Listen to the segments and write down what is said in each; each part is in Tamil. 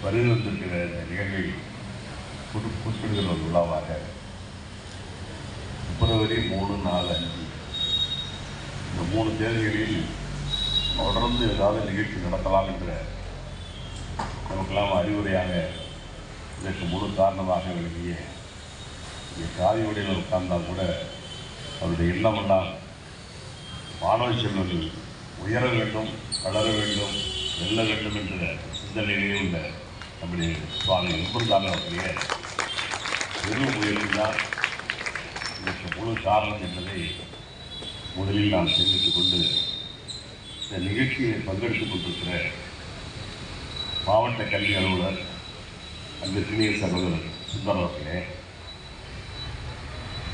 வருகை வந்திருக்கிற இந்த நிகழ்வில் குறிப்பிடுகிற ஒரு விழாவாக பிப்ரவரி 3, 4, 5 இந்த 3 தேதிகளில் தொடர்ந்து ஏதாவது நிகழ்ச்சி நடத்தலாம் என்ற நமக்கெல்லாம் அறிவுரையாக இதற்கு முழு காரணமாக விளங்கிய இங்கே காதி வழியில் உட்கார்ந்தால் கூட அவருடைய எண்ணமெல்லாம் மாணவ செல்வங்கள் உயர வேண்டும், வளர வேண்டும், வெல்ல வேண்டும் என்ற சிந்தனையிலே உள்ள நம்முடைய சுவாமி நிபுணர் அவருடைய பெரும் முயற்சி தான் இதற்கு முழு காரணம் என்பதை முதலில் நாம் தெரிவித்துக் கொண்டு இந்த நிகழ்ச்சியை பங்கெடுத்துக் கொண்டிருக்கிற மாவட்ட கல்வி அலுவலர் அந்த சிறிய சகோதரர் சுந்தர் அவர்களே,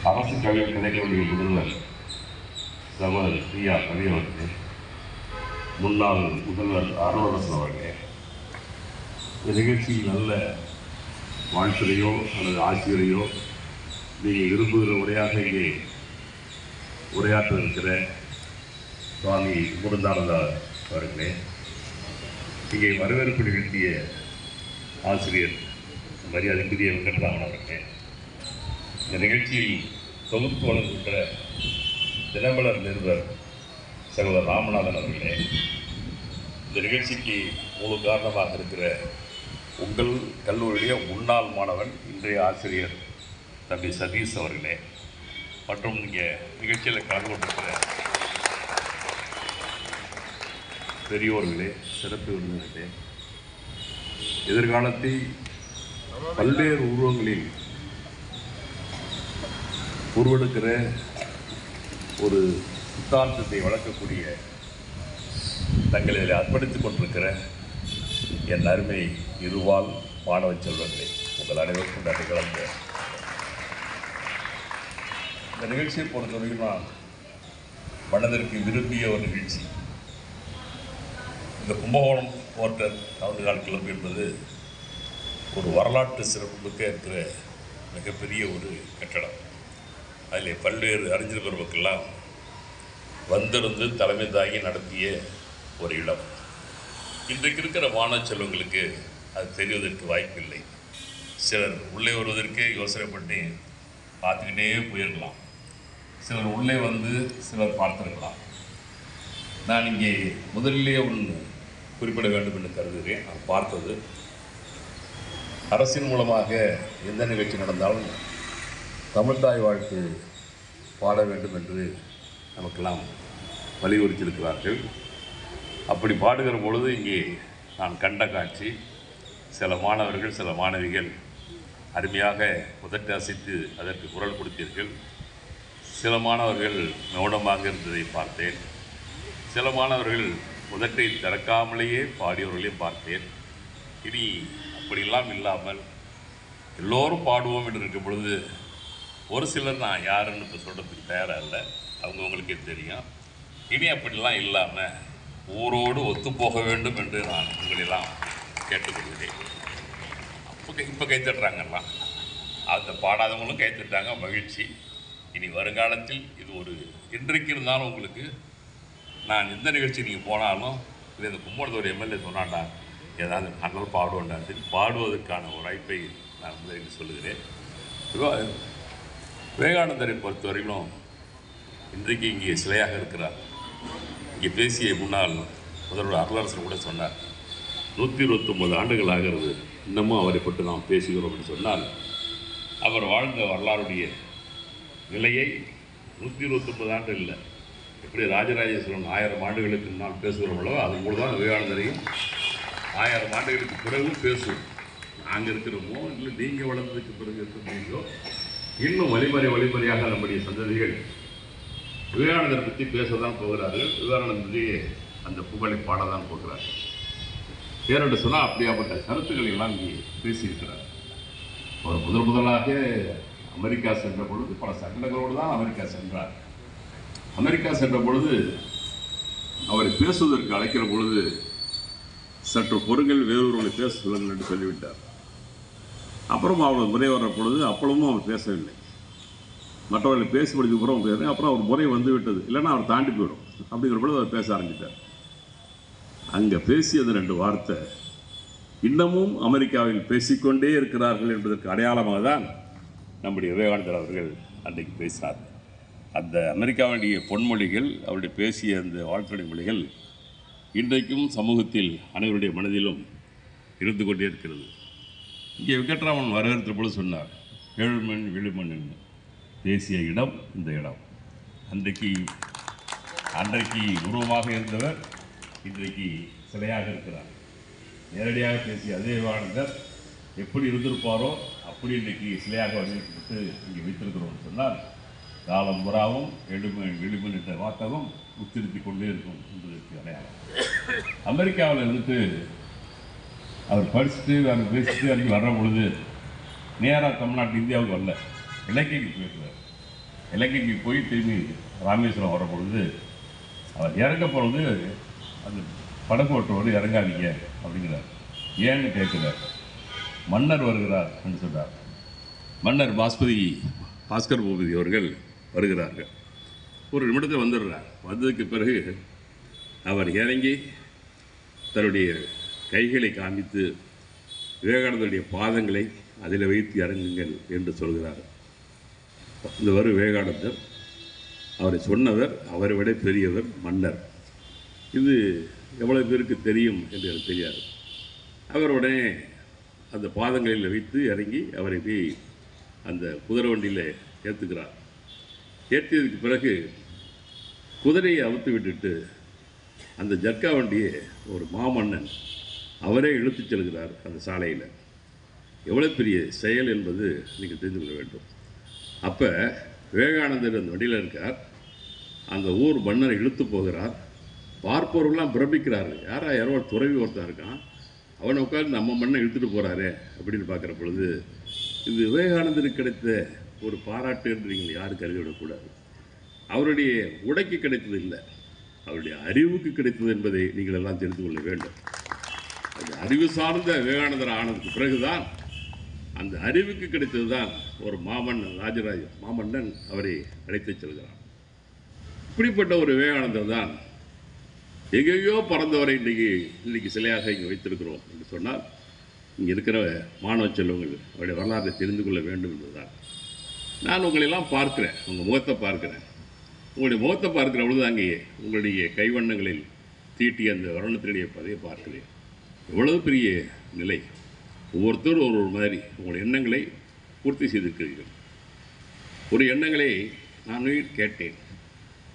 அரசு கல்வி கலைக்கல்வி முதல்வர் சகோதரர் பிரியா ரவி அவர்களே, முன்னாள் முதல்வர் அருணரசன் அவர்களே, இந்த நிகழ்ச்சியில் நல்ல வாழ்த்துறையோ அல்லது ஆசிரியரையோ நீங்கள் விரும்புகிற உரையாக இங்கே உரையாற்ற இருக்கிற சுவாமி முருந்தானந்தா அவர்களே, இங்கே வரவேற்பு நிகழ்த்திய ஆசிரியர் மரியாதைக்குரிய வெங்கட்ராமன் அவர்களே, இந்த நிகழ்ச்சியில் தொகுப்பு வழங்குகின்ற தினமலர் நிருபர் சகோதரர் ராமநாதன் அவர்களே, இந்த நிகழ்ச்சிக்கு முழு காரணமாக இருக்கிற உங்கள் கல்லூரியுடைய முன்னாள் மாணவன் இன்றைய ஆசிரியர் தம்பி சதீஷ் அவர்களே, மற்றும் இங்கே நிகழ்ச்சியில் கலந்து கொண்டிருக்கிற பெரியோர்களே, சிறப்பு விருந்தினர்களே, எதிர்காலத்தில் பல்வேறு உருவங்களில் உருவெடுக்கிற ஒரு சித்தாந்தத்தை வளர்க்கக்கூடிய தங்களை அர்ப்பணித்துக் கொண்டிருக்கிற என் அருமை இருவால் மாணவ செல்வங்களே, உங்கள் அனைவருக்கும் நன்றி கலந்த இந்த நிகழ்ச்சியை பொறுத்தவரைக்கும் நான் மனதிற்கு விரும்பிய ஒரு நிகழ்ச்சி. இந்த கும்பகோணம் போர்ட்டர் கவுந்துகால் கிளப் என்பது ஒரு வரலாற்று சிறப்புமிக்க இருக்கிற மிகப்பெரிய ஒரு கட்டடம். அதில் பல்வேறு அறிஞர் பெருமக்கெல்லாம் வந்திருந்து தலைமை தாங்கி நடத்திய ஒரு இடம். இன்றைக்கு இருக்கிற மாணவ செல்வங்களுக்கு அது தெரிவதற்கு வாய்ப்பில்லை. சிலர் உள்ளே வருவதற்கே யோசனை பண்ணி பார்த்துக்கிட்டே போயிருக்கலாம். சிலர் உள்ளே வந்து சிலர் பார்த்துருக்கலாம். நான் இங்கே முதலிலே ஒன்று குறிப்பிட வேண்டும் என்று கருதுகிறேன். நான் பார்த்தது, அரசின் மூலமாக எந்த நிகழ்ச்சி நடந்தாலும் தமிழ்தாய் வாழ்த்து பாட வேண்டும் என்று நமக்கெல்லாம் வலியுறுத்தியிருக்கிறார்கள். அப்படி பாடுகிற பொழுது இங்கே நான் கண்ட காட்சி, சில மாணவர்கள் சில மாணவிகள் அருமையாக உதட்டு அசைத்து அதற்கு குரல் கொடுத்தீர்கள். சில மாணவர்கள் மௌனமாக இருந்ததை பார்த்தேன். சில மாணவர்கள் உதட்டை திறக்காமலேயே பாடியவர்களையும் பார்த்தேன். இனி அப்படியெல்லாம் இல்லாமல் எல்லோரும் பாடுவோம் என்று இருக்கும் பொழுது ஒரு சிலர் நான் யாருன்னு இப்போ சொல்கிறதுக்கு தயாராக இல்லை, அவங்கவுங்களுக்கே தெரியும். இனி அப்படிலாம் இல்லாமல் ஊரோடு ஒத்துப்போக வேண்டும் என்று நான் உங்களெல்லாம் கேட்டுக்கொள்கிறேன். இப்போ கைத்தட்டுறாங்கலாம், அந்த பாடாதவங்களும் கைத்தட்டாங்க, மகிழ்ச்சி. இனி வருங்காலத்தில் இது ஒரு இன்றைக்கு இருந்தாலும் உங்களுக்கு நான் எந்த நிகழ்ச்சி நீங்கள் போனாலும் இல்லை இந்த கும்பகோணத்தோட எம்எல்ஏ சொன்னாண்டா ஏதாவது நாங்களும் பாடுவோண்டா பாடுவதற்கான ஒரு வாய்ப்பை நான் முதலில் சொல்லுகிறேன். விவேகானந்தரை பொறுத்தவரையிலும் இன்றைக்கு இங்கே சிலையாக இருக்கிறார். இங்கே பேசிய முன்னாள் முதல்வர் அருளரசர் கூட சொன்னார், 129 ஆண்டுகள் ஆகிறது, இன்னமும் அவரை பற்றி நாம் பேசுகிறோம் என்று சொன்னால், அவர் வாழ்ந்த வரலாறுடைய நிலையை 129 ஆண்டு இல்லை, எப்படி ராஜராஜேஸ்வரன் 1000 ஆண்டுகளுக்கு முன்னால் பேசுகிறோம் அல்லவோ, அது போல தான் விவேகானந்தரையும் 1000 ஆண்டுகளுக்கு பிறகு பேசுவோம். நாங்கள் இருக்கிறோமோ இல்லை நீங்கள் வளர்ந்ததுக்கு பிறகு இருக்கிறீங்களோ, இன்னும் வழிமுறையாக நம்முடைய சந்ததிகள் விவேகானந்தரை பற்றி பேச தான் போகிறார்கள். விவேகானந்தருடைய அந்த புகழை பாட தான் போகிறார்கள். ஏனென்று சொன்னால் அப்படியாப்பட்ட கருத்துக்களை எல்லாம் இங்கே பேசியிருக்கிறார். ஒரு முதலாக அமெரிக்கா சென்ற பொழுது பல சட்டங்களோடு தான் அமெரிக்கா சென்றார். அமெரிக்கா சென்ற பொழுது அவரை பேசுவதற்கு அழைக்கிற பொழுது சற்று பொருங்கள், வேறொருவர்களை பேச சொல்லுங்கள் என்று சொல்லிவிட்டார். அப்புறம் அவர் முறை வர்ற பொழுது அப்பளமும் அவர் பேசவில்லை. மற்றவர்களை பேசி முடிஞ்ச அப்புறம் அப்புறம் அவர் முறை வந்து விட்டது, இல்லைன்னா அவர் தாண்டி போயிடும். அப்படிங்கிற பொழுது அவர் பேச ஆரம்பித்தார். அங்கே பேசியது 2 வார்த்தை, இன்னமும் அமெரிக்காவில் பேசிக்கொண்டே இருக்கிறார்கள் என்பதற்கு அடையாளமாக தான் நம்முடைய விவேகானந்தர் அவர்கள் அன்றைக்கு பேசினார். அந்த அமெரிக்காவுடைய பொன்மொழிகள், அவருடைய பேசிய அந்த வாழ்த்துறை மொழிகள் இன்றைக்கும் சமூகத்தில் அனைவருடைய மனதிலும் இருந்து கொண்டே இருக்கிறது. இங்கே வெங்கட்ராமன் வரவேற்ற போது சொன்னார், ஏழுமண் விழுமண் என்று பேசிய இடம் இந்த இடம். அன்றைக்கு உருவமாக இருந்தவர் இன்றைக்கு சிலையாக இருக்கிறார். நேரடியாக பேசிய அதே விவேகானந்தர் எப்படி இருந்திருப்பாரோ அப்படி இன்றைக்கு சிலையாக வடிவமைக்கப்பட்டு இங்கே வைத்திருக்கிறோம் சொன்னால், காலம் புறாவும் எழுமண் விழுமண் என்ற வார்த்தகம் உச்சரித்து கொண்டே இருக்கும் என்பதற்கு அடையாளம். அமெரிக்காவில் இருந்துட்டு அவர் படிச்சுட்டு அவர் பேசிட்டு அன்றைக்கி வர்ற பொழுது நேராக தமிழ்நாட்டு இந்தியாவுக்கு வரல, இலங்கைக்கு போயிருக்கிறார். இலங்கைக்கு போய் திரும்பி ராமேஸ்வரம் வர பொழுது அவர் இறங்க போகிறது அந்த படகு ஓட்டுவோடு இறங்காதீங்க அப்படிங்கிறார். ஏன்னு கேட்குறார். மன்னர் வருகிறார் என்று சொல்கிறார். மன்னர் பாஸ்கர் பூபதி அவர்கள் வருகிறார்கள். ஒரு நிமிடத்தில் வந்துடுறார். வந்ததுக்கு பிறகு அவர் இறங்கி தன்னுடைய கைகளை காமித்து விவேகானந்தருடைய பாதங்களை அதில் வைத்து இறங்குங்கள் என்று சொல்கிறார். இந்த விவேகானந்தர் அவரை சொன்னவர், அவரை விட பெரியவர் மன்னர். இது எவ்வளவு பேருக்கு தெரியும் என்று எனக்கு தெரியாது. அவர் உடனே அந்த பாதங்களில் வைத்து இறங்கி அவரை போய் அந்த குதிரை வண்டியில் ஏற்றுக்கிறார். ஏற்றியதுக்கு பிறகு குதிரையை அவுத்து விட்டுட்டு அந்த ஜர்க்கா வண்டியை ஒரு மாமன்னன் அவரே இழுத்துச் செல்கிறார் அந்த சாலையில். எவ்வளோ பெரிய செயல் என்பது நீங்கள் தெரிந்து கொள்ள வேண்டும். அப்போ விவேகானந்தர் அந்த வண்டியில் இருக்கார். அந்த ஊர் மன்னரை இழுத்து போகிறார். பார்ப்பவர்கள்லாம் பிரமிக்கிறார்கள். யாரோ துறவி ஒருத்தன் இருக்கான், அவனை உட்காந்து நம்ம மண்ணை இழுத்துட்டு போகிறாரே அப்படின்னு பார்க்குற பொழுது, இது விவேகானந்தருக்கு கிடைத்த ஒரு பாராட்டு என்று நீங்கள் யாரும் கருதிவிடக்கூடாது. அவருடைய உடைக்கு கிடைத்தது இல்லை, அவருடைய அறிவுக்கு கிடைத்தது என்பதை நீங்கள் எல்லாம் தெரிந்து கொள்ள வேண்டும். அது அறிவு சார்ந்த விவேகானந்தர் ஆனதுக்கு பிறகுதான், அந்த அறிவுக்கு கிடைத்தது தான் ஒரு மாமன்னன் அவரை அழைத்துச் செல்கிறார். இப்படிப்பட்ட ஒரு விவேகானந்தர் தான் எங்கேயோ பறந்தவரை இன்றைக்கி சிலையாக இங்கே வைத்திருக்கிறோம் என்று சொன்னால், இங்கே இருக்கிற மாணவ செல்வங்கள் அவருடைய வரலாற்றை தெரிந்து கொள்ள வேண்டும் என்பதுதான். நான் உங்களெல்லாம் பார்க்கிறேன், உங்கள் முகத்தை பார்க்கிறேன். உங்களுடைய முகத்தை பார்க்கிற பொழுது அங்கே உங்களுடைய கைவண்ணங்களில் தீட்டிய அந்த வர்ணத்தினுடைய பதையை பார்க்கிறேன். எவ்வளவு பெரிய நிலை! ஒவ்வொருத்தரும் ஒரு மாதிரி உங்களுடைய எண்ணங்களை பூர்த்தி செய்திருக்கிறீர்கள். ஒரு எண்ணங்களை நான் கேட்டேன்.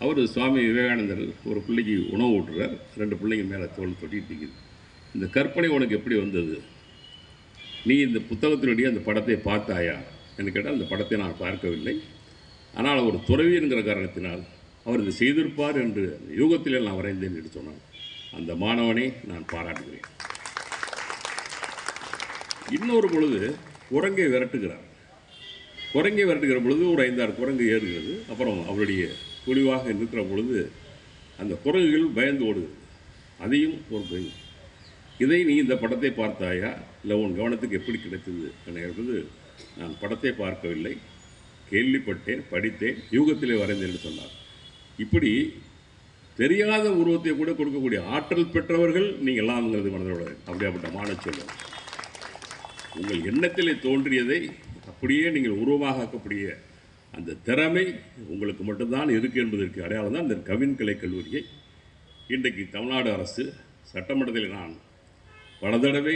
அவர் சுவாமி விவேகானந்தர் ஒரு பிள்ளைக்கு உணவு ஊட்டுறார். 2 பிள்ளைங்க மேலே தோல் தொட்டிட்டு இருக்குது. இந்த கற்பனை உனக்கு எப்படி வந்தது? நீ இந்த புத்தகத்தினுடைய அந்த படத்தை பார்த்தாயா என்று கேட்டால், அந்த படத்தை நான் பார்க்கவில்லை. ஆனால் ஒரு துறவி என்கிற காரணத்தினால் அவர் இதை செய்திருப்பார் என்று யூகத்திலே நான் வரைந்தேன் என்று சொன்னான். அந்த மாணவனை நான் பாராட்டுகிறேன். இன்னொரு பொழுது குரங்கை விரட்டுகிறார். குரங்கை விரட்டுகிற பொழுது ஒரு 5-6 குரங்கு ஏறுகிறது. அப்புறம் அவருடைய குழிவாக இருக்கிற பொழுது அந்த குரங்குகள் பயந்து ஓடுகிறது. அதையும் ஒரு பயம். இதை நீ இந்த படத்தை பார்த்தாயா, இல்லை உன் கவனத்துக்கு எப்படி கிடைத்தது என்பது, நான் படத்தை பார்க்கவில்லை, கேள்விப்பட்டேன், படித்தேன், யூகத்திலே வரைந்தேன் என்று சொன்னார். இப்படி தெரியாத உருவத்தை கூட கொடுக்கக்கூடிய ஆற்றல் பெற்றவர்கள் நீங்கள் எல்லாம்ங்கிறது மனதோட. அப்படியாப்பட்ட மாணவ சொல்லுங்கள், உங்கள் எண்ணத்திலே தோன்றியதை அப்படியே நீங்கள் உருவமாக ஆக்கக்கூடிய அந்த திறமை உங்களுக்கு மட்டும்தான் இருக்குது என்பதற்கு அடையாளம் தான் இந்த கவின் கலை கல்லூரியை இன்றைக்கு தமிழ்நாடு அரசு சட்டமன்றத்தில் நான் பல தடவை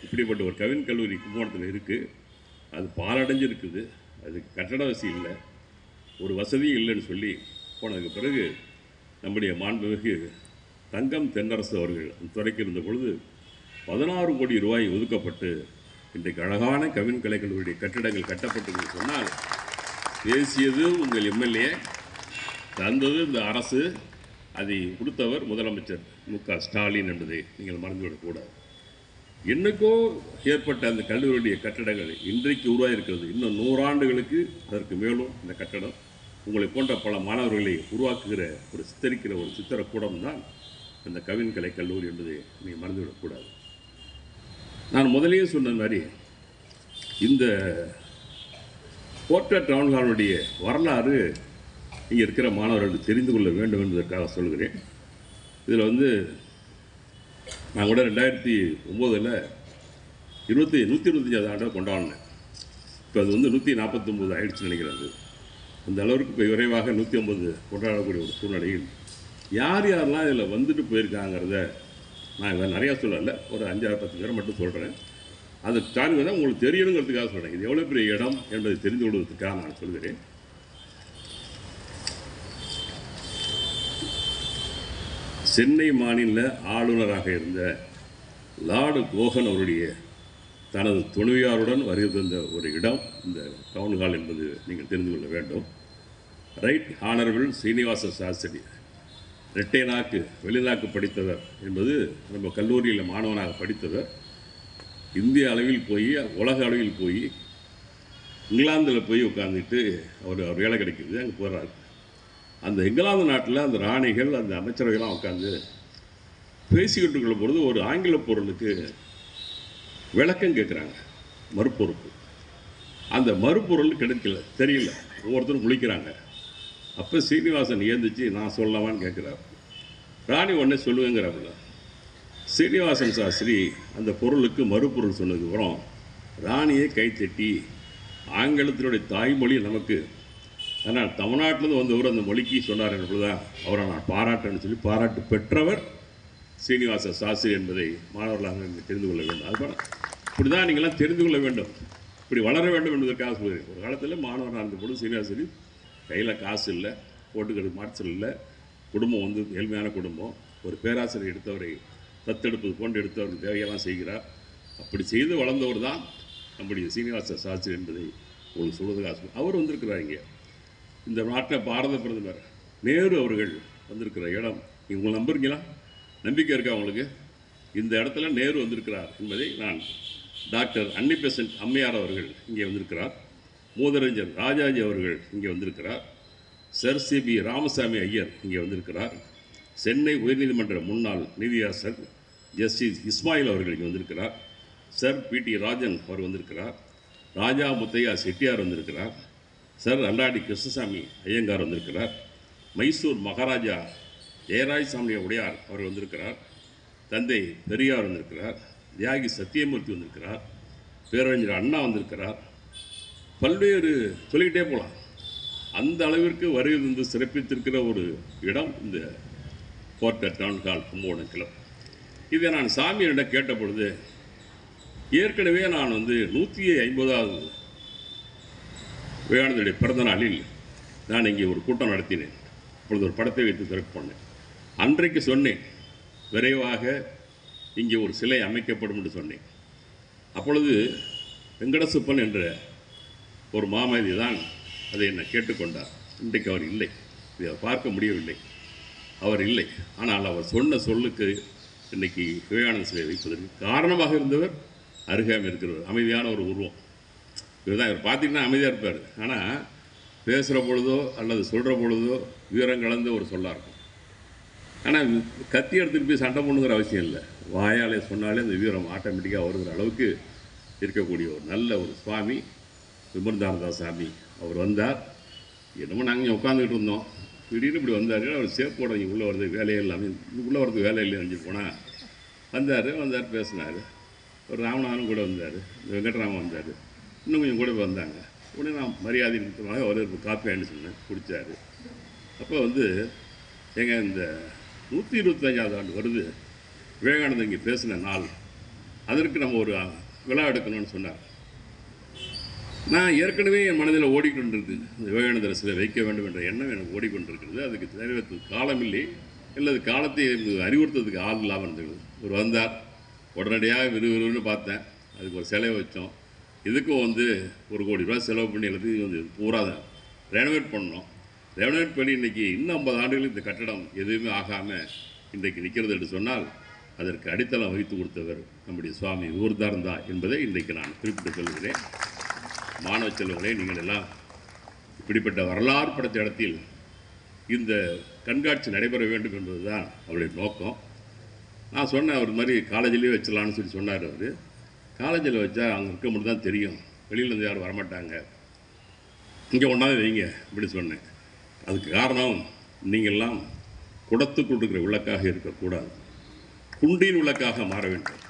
இப்படிப்பட்ட ஒரு கவின் கல்லூரி கும்பகோணத்தில் இருக்குது. அது பாலடைஞ்சிருக்குது. அதுக்கு கட்டட வசதி இல்லை, ஒரு வசதியும் இல்லைன்னு சொல்லி போனதுக்கு பிறகு நம்முடைய மாண்புமிகு தங்கம் தென்னரசு அவர்கள் துறைக்கு இருந்த பொழுது 16 கோடி ரூபாய் ஒதுக்கப்பட்டு இன்றைக்கு அழகான கவின் கலை கல்லூரியுடைய கட்டிடங்கள் கட்டப்பட்டது சொன்னால், பேசியது உங்கள் எம்எல்ஏ, தந்தது இந்த அரசு, அதை கொடுத்தவர் முதலமைச்சர் மு.க. ஸ்டாலின் என்பதை நீங்கள் மறந்துவிடக்கூடாது. என்னைக்கோ ஏற்பட்ட அந்த கல்லூரியுடைய கட்டடங்கள் இன்றைக்கு உருவாகியிருக்கிறது. இன்னும் 100 ஆண்டுகளுக்கு அதற்கு மேலும் இந்த கட்டடம் உங்களை போன்ற பல மாணவர்களை உருவாக்குகிற ஒரு சித்தரிக்கிற ஒரு சித்திரக்கூடம் தான் இந்த கவின் கலை கல்லூரி என்பதை நீங்கள் மறந்துவிடக்கூடாது. நான் முதலேயே சொன்ன மாதிரி இந்த போர்ட்ரேட் டவுன் ஹாலுடைய வரலாறு இங்கே இருக்கிற மாணவர்கள் தெரிந்து கொள்ள வேண்டும் என்பதற்காக சொல்கிறேன். இதில் நான் கூட 2009 125வது ஆண்டை கொண்டாடினேன். இப்போ அது வந்து 149 ஆயிடுச்சுன்னு நினைக்கிறது. அந்த அளவுக்கு இப்போ விரைவாக 150 கொண்டாடக்கூடிய ஒரு சூழ்நிலையில் யார் யாரெல்லாம் இதில் வந்துட்டு போயிருக்காங்கிறத நான் நிறையா சொல்லலை, ஒரு 5-10 பேரை மட்டும் சொல்கிறேன். அதுக்கு காரணம் தான் உங்களுக்கு தெரியணுங்கிறதுக்காக சொல்கிறேன். இது எவ்வளோ பெரிய இடம் என்பதை தெரிந்து கொள்வதற்காக நான் சொல்கிறேன். சென்னை மாநில ஆளுநராக இருந்த லார்டு கோகன் அவருடைய தனது துணைவியாருடன் வருகை தந்த ஒரு இடம் இந்த டவுன் ஹால் என்பது நீங்கள் தெரிந்து கொள்ள வேண்டும். ரைட் ஹானரபிள் சீனிவாச சாஸ்திரி இரட்டை நாக்கு வெளிநாக்கு படித்தவர் என்பது நம்ம கல்லூரியில் மாணவனாக படித்தவர். இந்திய அளவில் போய் உலக அளவில் போய் இங்கிலாந்தில் போய் உட்காந்துட்டு அவர் வேலை கிடைக்கிது, அங்கே போகிறாரு. அந்த இங்கிலாந்து நாட்டில் அந்த ராணிகள் அந்த அமைச்சர்கள்லாம் உட்காந்து பேசிக்கிட்டு இருக்கிற பொழுது ஒரு ஆங்கில பொருளுக்கு விளக்கம் கேட்குறாங்க, மறுபொருள். அந்த மறுபொருள் கிடைக்கல, தெரியல, ஒவ்வொருத்தரும் குளிக்கிறாங்க. அப்போ சீனிவாசன் ஏந்திச்சு நான் சொல்லவான்னு கேட்குறாரு. ராணி உடனே சொல்லுவேங்கிறாப்புல. சீனிவாசன் சாஸ்திரி அந்த பொருளுக்கு மறுபொருள் சொன்னதுக்கப்புறம் ராணியை கைத்தட்டி ஆங்கிலத்தினுடைய தாய்மொழி நமக்கு, ஆனால் தமிழ்நாட்டிலேருந்து வந்தவர் அந்த மொழிக்கு சொன்னார் என்பதுதான் அவரை நான் பாராட்டேன்னு சொல்லி பாராட்டு பெற்றவர் சீனிவாச சாஸ்திரி என்பதை மாணவர்களாக நீங்கள் தெரிந்து கொள்ள வேண்டும். அதுபோல் இப்படி தான் நீங்களாம் தெரிந்து கொள்ள வேண்டும், இப்படி வளர வேண்டும் என்பதற்காக சொல்கிறேன். ஒரு காலத்தில் மாணவராக இருந்த பொழுது சீனிவாசரி கையில் காசு இல்லை, போட்டுக்கிறது மாற்றல் இல்லை, குடும்பம் வந்து ஏழ்மையான குடும்பம். ஒரு பேராசிரியர் எடுத்தவரை தத்தெடுப்பது போன்று எடுத்தவருக்கு தேவையெல்லாம் செய்கிறார். அப்படி செய்து வளர்ந்தவர் தான் நம்முடைய சீனிவாச சாஸ்திரி என்பதை உங்களுக்கு சொல்வதற்காக அவர் வந்திருக்கிறார். இங்கே இந்த நாட்டில் பாரத பிரதமர் நேரு அவர்கள் வந்திருக்கிற இடம் உங்களை நம்புறீங்களா? நம்பிக்கை இருக்கா உங்களுக்கு? இந்த இடத்துல நேரு வந்திருக்கிறார் என்பதை நான் டாக்டர் அன்னி பெசன்ட் அம்மையார் அவர்கள் இங்கே வந்திருக்கிறார். மூதறிஞர் ராஜாஜி அவர்கள் இங்கே வந்திருக்கிறார். சர் சிபி ராமசாமி ஐயர் இங்கே வந்திருக்கிறார். சென்னை உயர்நீதிமன்ற முன்னாள் நீதியரசர் ஜஸ்டிஸ் இஸ்மாயில் அவர்கள் இங்கே வந்திருக்கிறார். சர் பிடி ராஜன் அவர் வந்திருக்கிறார். ராஜா முத்தையா செட்டியார் வந்திருக்கிறார். சர் அல்லாடி கிருஷ்ணசாமி ஐயங்கார் வந்திருக்கிறார். மைசூர் மகாராஜா ஜெயராஜசாமி உடையார் அவர் வந்திருக்கிறார். தந்தை பெரியார் வந்திருக்கிறார். தியாகி சத்தியமூர்த்தி வந்திருக்கிறார். பேரறிஞர் அண்ணா வந்திருக்கிறார். பல்வேறு சொல்லிக்கிட்டே போகலாம். அந்த அளவிற்கு வருகை வந்து சிறப்பித்திருக்கிற ஒரு இடம் இந்த Porter Town Hall Kumbakonam club. இதை நான் சாமியிடம் கேட்ட பொழுது, ஏற்கனவே நான் வந்து 150வது விவேகானந்தருடைய பிறந்த நாளில் நான் இங்கே ஒரு கூட்டம் நடத்தினேன். அப்பொழுது ஒரு படத்தை வைத்து திறப்பு பண்ணேன். அன்றைக்கு சொன்னேன், விரைவாக இங்கே ஒரு சிலை அமைக்கப்படும் என்று சொன்னேன். அப்பொழுது வெங்கடசுப்பன் என்ற ஒரு மாமேதி தான் அதை என்னை கேட்டுக்கொண்டார். இன்றைக்கு அவர் இல்லை, இதை பார்க்க முடியவில்லை, அவர் இல்லை. ஆனால் அவர் சொன்ன சொல்லுக்கு இன்றைக்கி விவேகானந்த சிலை வைப்பதற்கு காரணமாக இருந்தவர் அருகாமல் இருக்கிறவர், அமைதியான ஒரு உருவம். இவர் தான். இவர் பார்த்திங்கன்னா அமைதியாக இருப்பார், ஆனால் பேசுகிற பொழுதோ அல்லது சொல்கிற பொழுதோ வீரம் கலந்த ஒரு சொல்லாக இருக்கும். ஆனால் கத்தி எடுத்துகிட்டு போய் சண்டை பண்ணுங்கிற அவசியம் இல்லை, வாயாலே சொன்னாலே அந்த வீரம் ஆட்டோமேட்டிக்காக வருகிற அளவுக்கு இருக்கக்கூடிய ஒரு நல்ல ஒரு சுவாமி விமர்தானந்தா சாமி. அவர் வந்தார். என்னமோ நாங்கள் உட்காந்துக்கிட்டு இருந்தோம், திடீர்னு இப்படி வந்தார். அவர் சேப்போட இங்கே உள்ளே வரது வேலையே இல்லாமல் உள்ளே வரதுக்கு வேலை இல்லைன்னு நினச்சி போனால் வந்தார் பேசினார். ஒரு ராமநாதனும் கூட வந்தார், வெங்கட்ராமன் வந்தார், இன்னும் கொஞ்சம் கூட வந்தாங்க. உடனே நான் மரியாதை நிமித்தமாக ஒரு காப்பி ஆயின்னு சொன்னேன், குடித்தார். அப்போ வந்து எங்கள் இந்த 125வது ஆண்டு வருது, விவேகானந்தர் இங்கே பேசின நாள், அதற்கு நம்ம ஒரு விழா எடுக்கணும்னு சொன்னார். நான் ஏற்கனவே என் மனதில் ஓடிக்கொண்டிருக்கு, இந்த விவேகானந்தர் சிலை வைக்க வேண்டும் என்ற எண்ணம் எனக்கு ஓடிக்கொண்டிருக்கிறது. அதுக்கு நிறைவேற்றுக்கு காலமில்லை, அல்லது காலத்தை அறிவுறுத்துறதுக்கு ஆள் இல்லாமல் இருந்தது. ஒரு வந்தார், உடனடியாக விறுவிறுன்னு பார்த்தேன், அதுக்கு ஒரு சிலை வச்சோம். இதுக்கும் வந்து 1 கோடி ரூபா செலவு பண்ணி எல்லாத்தையும் வந்து பூரா ரெனோவேட் பண்ணோம். ரெனோவேட் பண்ணி இன்றைக்கி இன்னும் 50 ஆண்டுகள் இந்த கட்டடம் எதுவுமே ஆகாமல் இன்றைக்கு நிற்கிறது என்று சொன்னால் அதற்கு அடித்தளம் வகித்து கொடுத்தவர் நம்முடைய சுவாமி விவேகானந்தா என்பதை இன்றைக்கு நான் குறிப்பிட்டு சொல்கிறேன். மாணவ செல்வங்களே, நீங்கள் எல்லாம் இப்படிப்பட்ட வரலாறு படைத்த இடத்தில் இந்த கண்காட்சி நடைபெற வேண்டும் என்பதுதான் அவருடைய நோக்கம். நான் சொன்னேன், அவர் மாதிரி காலேஜிலேயே வச்சிடலான்னு சொல்லி சொன்னார். அவர் காலேஜில் வச்சா அங்கே இருக்க மட்டும் தான் தெரியும், வெளியிலேருந்து யாரும் வரமாட்டாங்க, இங்கே ஒன்றாவது வைங்க இப்படி சொன்னேன். அதுக்கு காரணம், நீங்கள்லாம் குடத்துக்குள் இருக்கிற விளக்காக இருக்கக்கூடாது, குண்டின் விளக்காக மாற வேண்டும்.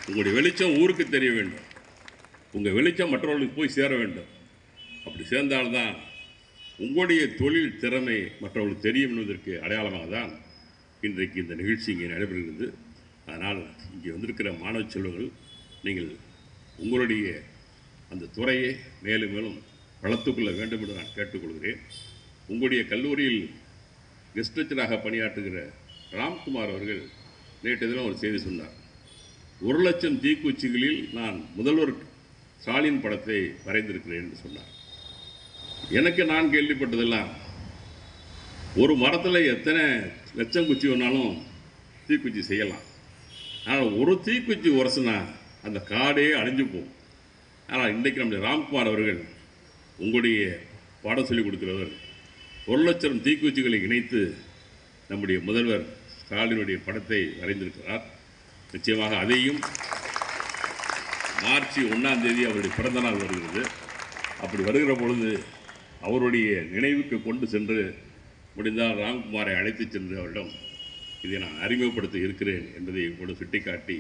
உங்களுடைய வெளிச்சம் ஊருக்கு தெரிய வேண்டும். உங்கள் வெளிச்சம் மற்றவர்களுக்கு போய் சேர வேண்டும். அப்படி சேர்ந்தால்தான் உங்களுடைய தொழில் திறமை மற்றவர்களுக்கு தெரியும் என்பதற்கு அடையாளமாக தான் இன்றைக்கு இந்த நிகழ்ச்சி இங்கே நடைபெறுகிறது. அதனால் இங்கே வந்திருக்கிற மாணவ செல்வங்கள், நீங்கள் உங்களுடைய அந்த துறையை மேலும் மேலும் வளர்த்துக்கொள்ள வேண்டும் என்று நான் கேட்டுக்கொள்கிறேன். உங்களுடைய கல்லூரியில் கெஸ்ட் லெக்சராக பணியாற்றுகிற ராம்குமார் அவர்கள் நேற்று தினம் ஒரு செய்தி சொன்னார். 1,00,000 தீக்குச்சிகளில் நான் முதல்வர் ஸ்டாலின் படத்தை வரைந்திருக்கிறேன் என்று சொன்னார். எனக்கு நான் கேள்விப்பட்டதெல்லாம், ஒரு மரத்தில் எத்தனை லட்சம் குச்சி வேணாலும் தீக்குச்சி செய்யலாம். ஆனால் ஒரு தீக்குச்சி உரசுனா அந்த காடே அழிஞ்சு போகும். ஆனால் இன்றைக்கு நம்முடைய ராம்குமார் அவர்கள் உங்களுடைய பாடம் சொல்லிக் கொடுக்கிறவர் 1,00,000 தீக்குச்சிகளை இணைத்து நம்முடைய முதல்வர் ஸ்டாலினுடைய படத்தை வரைந்திருக்கிறார். நிச்சயமாக அதையும் மார்ச் 1ஆம் தேதி அவருடைய பிறந்த நாள் வருகிறது. அப்படி வருகிற பொழுது அவருடைய நினைவுக்கு கொண்டு சென்று முடிந்தால் ராம்குமாரை அழைத்து சென்று அவரிடம் இதை நான் அறிமுகப்படுத்த இருக்கிறேன் என்பதை கூட சுட்டிக்காட்டி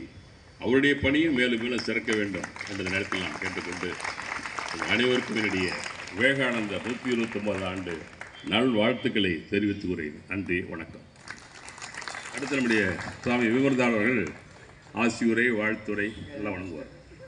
அவருடைய பணியும் மேலும் மேலும் சிறக்க வேண்டும் என்ற நேரத்தில் நான் கேட்டுக்கொண்டு அனைவருக்கும் என்னுடைய விவேகானந்த 129 ஆண்டு நல்வாழ்த்துக்களை தெரிவித்துக்கிறேன். நன்றி, வணக்கம். அடுத்து நம்முடைய சுவாமி விமர்தான் அவர்கள் ஆசியுரை வாழ்த்துரை எல்லாம் வழங்குவார்.